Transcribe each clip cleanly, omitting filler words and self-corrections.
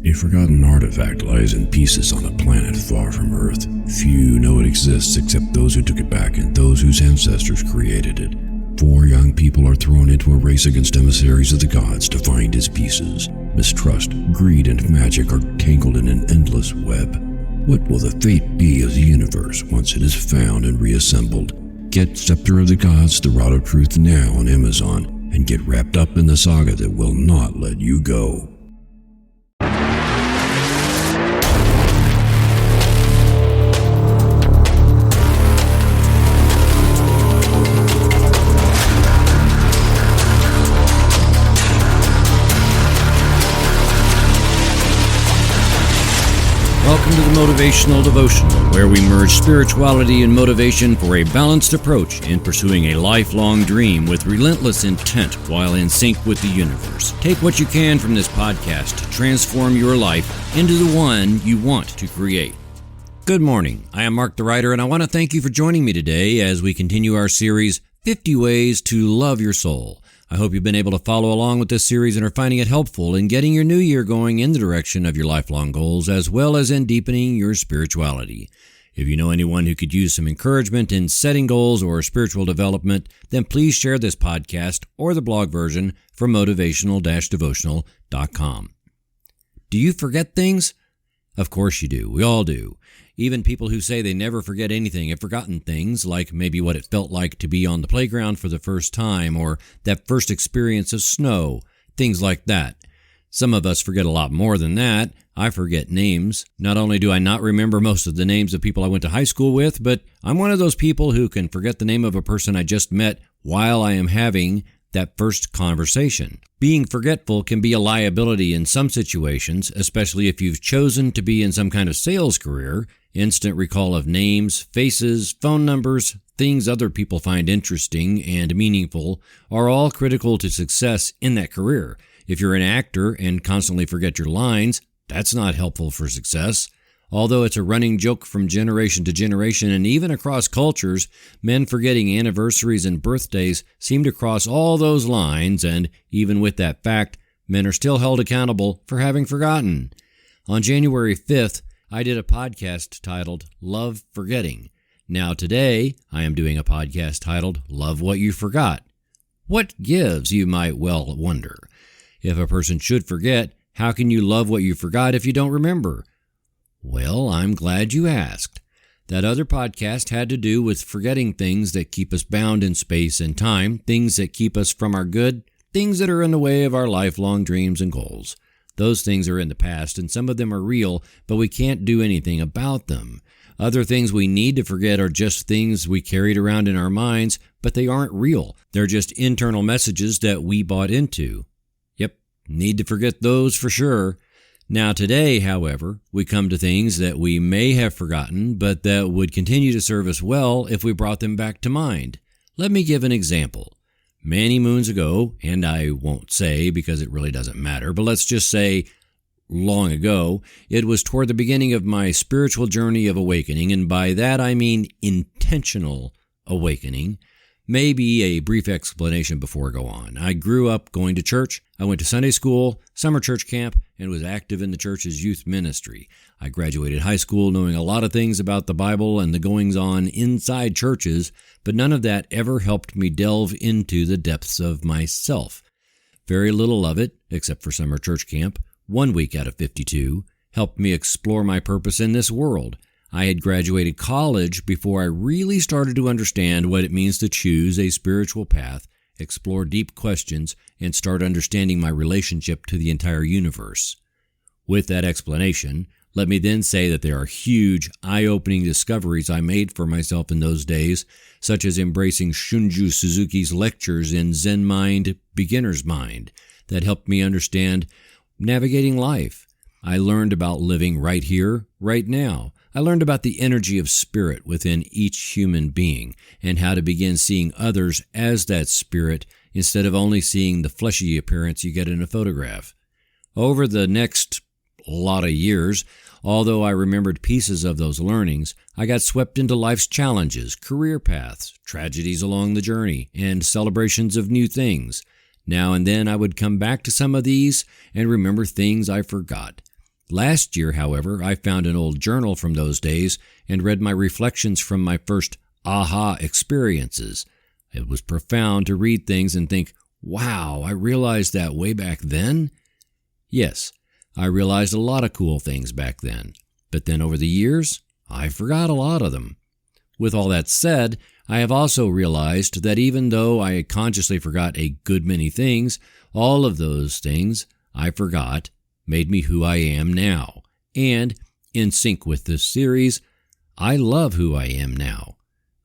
A forgotten artifact lies in pieces on a planet far from Earth. Few know it exists except those who took it back and those whose ancestors created it. 4 young people are thrown into a race against emissaries of the gods to find his pieces. Mistrust, greed, and magic are tangled in an endless web. What will the fate be of the universe once it is found and reassembled? Get Scepter of the Gods, The Rod of Truth now on Amazon, and get wrapped up in the saga that will not let you go. Welcome to the Motivational Devotional, where we merge spirituality and motivation for a balanced approach in pursuing a lifelong dream with relentless intent while in sync with the universe. Take what you can from this podcast to transform your life into the one you want to create. Good morning. I am Mark the Writer, and I want to thank you for joining me today as we continue our series, 50 Ways to Love Your Soul. I hope you've been able to follow along with this series and are finding it helpful in getting your new year going in the direction of your lifelong goals, as well as in deepening your spirituality. If you know anyone who could use some encouragement in setting goals or spiritual development, then please share this podcast or the blog version from motivational-devotional.com. Do you forget things? Of course you do. We all do. Even people who say they never forget anything have forgotten things, like maybe what it felt like to be on the playground for the first time, or that first experience of snow, things like that. Some of us forget a lot more than that. I forget names. Not only do I not remember most of the names of people I went to high school with, but I'm one of those people who can forget the name of a person I just met while I am having that first conversation. Being forgetful can be a liability in some situations, especially if you've chosen to be in some kind of sales career. Instant recall of names, faces, phone numbers, things other people find interesting and meaningful are all critical to success in that career. If you're an actor and constantly forget your lines, that's not helpful for success. Although it's a running joke from generation to generation and even across cultures, men forgetting anniversaries and birthdays seem to cross all those lines, and even with that fact, men are still held accountable for having forgotten. On January 5th, I did a podcast titled Love Forgetting. Now today, I am doing a podcast titled Love What You Forgot. What gives, you might well wonder? If a person should forget, how can you love what you forgot if you don't remember? Well, I'm glad you asked. That other podcast had to do with forgetting things that keep us bound in space and time, things that keep us from our good, things that are in the way of our lifelong dreams and goals. Those things are in the past, and some of them are real, but we can't do anything about them. Other things we need to forget are just things we carried around in our minds, but they aren't real. They're just internal messages that we bought into. Yep, need to forget those for sure. Now today, however, we come to things that we may have forgotten, but that would continue to serve us well if we brought them back to mind. Let me give an example. Many moons ago, and I won't say because it really doesn't matter, but let's just say long ago, it was toward the beginning of my spiritual journey of awakening, and by that I mean intentional awakening. Maybe a brief explanation before I go on. I grew up going to church. I went to Sunday school, summer church camp, and was active in the church's youth ministry. I graduated high school knowing a lot of things about the Bible and the goings-on inside churches, but none of that ever helped me delve into the depths of myself. Very little of it, except for summer church camp, 1 week out of 52, helped me explore my purpose in this world. I had graduated college before I really started to understand what it means to choose a spiritual path, explore deep questions, and start understanding my relationship to the entire universe. With that explanation, let me then say that there are huge, eye-opening discoveries I made for myself in those days, such as embracing Shunju Suzuki's lectures in Zen Mind, Beginner's Mind, that helped me understand navigating life. I learned about living right here, right now. I learned about the energy of spirit within each human being and how to begin seeing others as that spirit instead of only seeing the fleshy appearance you get in a photograph. Over the next lot of years, although I remembered pieces of those learnings, I got swept into life's challenges, career paths, tragedies along the journey, and celebrations of new things. Now and then I would come back to some of these and remember things I forgot. Last year, however, I found an old journal from those days and read my reflections from my first aha experiences. It was profound to read things and think, wow, I realized that way back then? Yes, I realized a lot of cool things back then, but then over the years, I forgot a lot of them. With all that said, I have also realized that even though I consciously forgot a good many things, all of those things I forgot made me who I am now. And, in sync with this series, I love who I am now.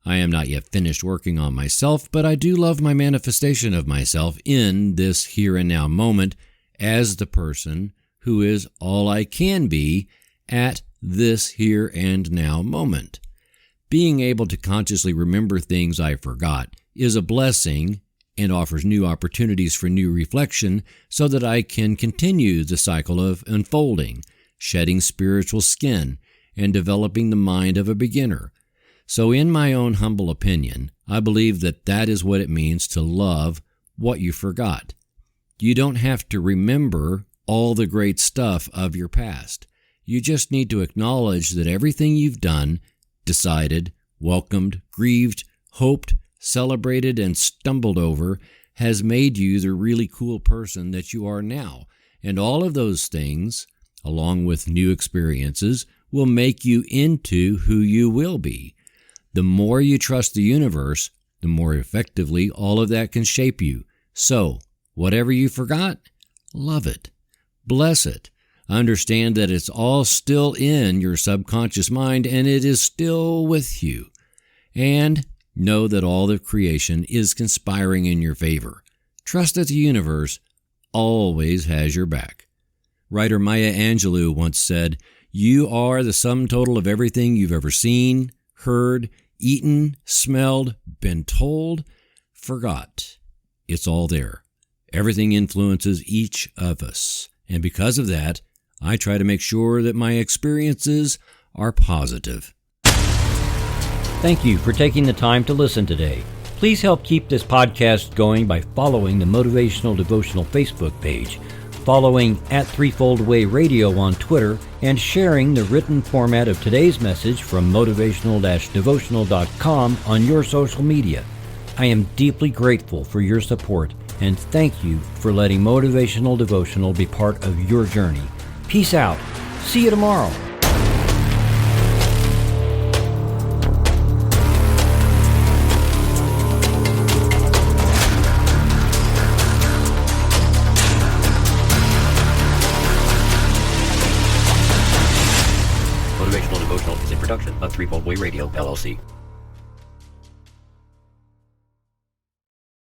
I am not yet finished working on myself, but I do love my manifestation of myself in this here and now moment as the person who is all I can be at this here and now moment. Being able to consciously remember things I forgot is a blessing and offers new opportunities for new reflection so that I can continue the cycle of unfolding, shedding spiritual skin, and developing the mind of a beginner. So in my own humble opinion, I believe that that is what it means to love what you forgot. You don't have to remember all the great stuff of your past. You just need to acknowledge that everything you've done, decided, welcomed, grieved, hoped, celebrated, and stumbled over has made you the really cool person that you are now. And all of those things, along with new experiences, will make you into who you will be. The more you trust the universe, the more effectively all of that can shape you. So, whatever you forgot, love it. Bless it. Understand that it's all still in your subconscious mind and it is still with you. And know that all of creation is conspiring in your favor. Trust that the universe always has your back. Writer Maya Angelou once said, "You are the sum total of everything you've ever seen, heard, eaten, smelled, been told, forgot. It's all there. Everything influences each of us. And because of that, I try to make sure that my experiences are positive." Thank you for taking the time to listen today. Please help keep this podcast going by following the Motivational Devotional Facebook page, following @Threefold-Way Radio on Twitter, and sharing the written format of today's message from motivational-devotional.com on your social media. I am deeply grateful for your support, and thank you for letting Motivational Devotional be part of your journey. Peace out. See you tomorrow. Motivational Devotional is a production of Threefold Way Radio, LLC.